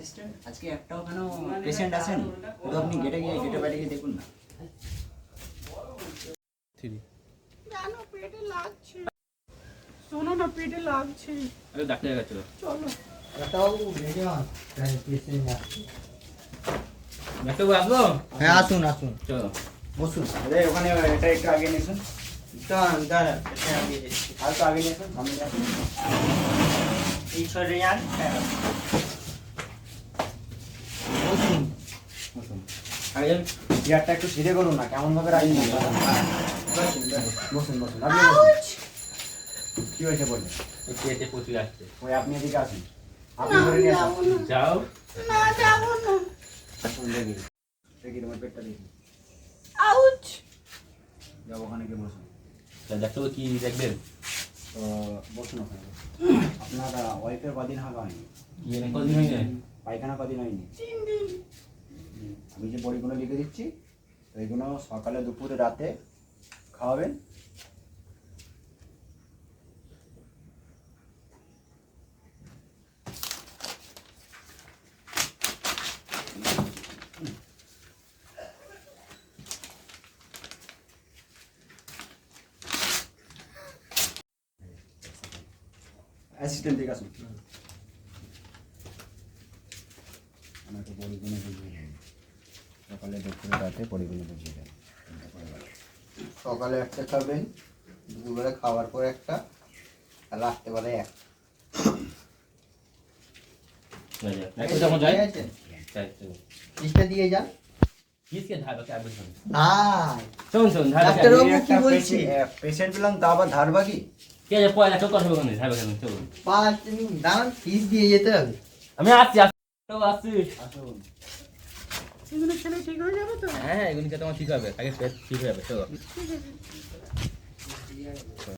Assistant আজকে একটাও কেন পেশেন্ট আসেন? তো আপনি গেটে বাইরে গিয়ে দেখুন না। জানো পেটে লাগছে, শোনো না পেটে লাগছে। আরে ডাক্তারের কাছে চলো ডাক্তারবাবু রেডি হন, পেশেন্ট আসছে। ডাক্তারবাবু আসবো? হ্যাঁ আসুন আসুন, চলো বসুন। আরে ওখানে এটা একটু আগে নিয়েছেন, দাঁড়ান এটা আগে আর তো আগে নিয়েছেন, সামনে আসুন। এই সরে যান, বসুন বসুন। আরে চেয়ারটা একটু সিধে করুন না, কেমন ভাবে রাখেন না। বসুন বসুন, আপনি বসুন। কি হয়েছে বলুন? পেটে প্রচুর আসছে। ওই আপনি এদিকে আসুন, আপনি ধরে নিয়ে আসুন। যাও। না যাবো না। আসুন, দেখি দেখি তোমার পেটটা দেখি। আউচ। যাও ওখানে গিয়ে বসুন। ডাক্তারবাবু কি দেখবেন? তো বসুন ওখানে। আপনার ওয়াইফের কদিন হাগা হয়নি? কি এনে কদিন হয়ে যায়? পায়খানা কদিন হয়নি? 3 দিন। আমি যে বড়িগুলো লিখে দিচ্ছি এইগুলো সকালে দুপুরে রাতে খাওয়াবেন। অ্যাসিস্ট্যান্ট ঠিক আসুন, আমাকে বড়িগুলো বুঝিয়ে দেন। সকালে দুপুরে রাতে বড়িগুলো বুঝিয়ে দেন। সকালে একটা খাবেন, দুপুরবেলা খাওয়ার পর একটা, আর রাত্রেবেলায় একটা। ডাক্তার যখন যায় ঠিক আছে? লিস্টটা দিয়ে যান। কিসকে ধারবাকে আসবে শোন। নাই, শোন ডাক্তারবাবু ধারবাকে কি বলছি? পেশেন্ট পেলাম তা আবার ধার বাকি? কে যে পয়লা চোখ করবে ওখানে ধারবাকে চল। 5 দিন দাঁড়ান, ফিস দিয়ে যেতে হবে। আমি আসছি আসছি। আসুন। এগুলো খেলে ঠিক হয়ে যাবে তো? হ্যাঁ এগুলো তোমার ঠিক হবে, আগে পেট ঠিক হয়ে যাবে চলো। ঠিক আছে।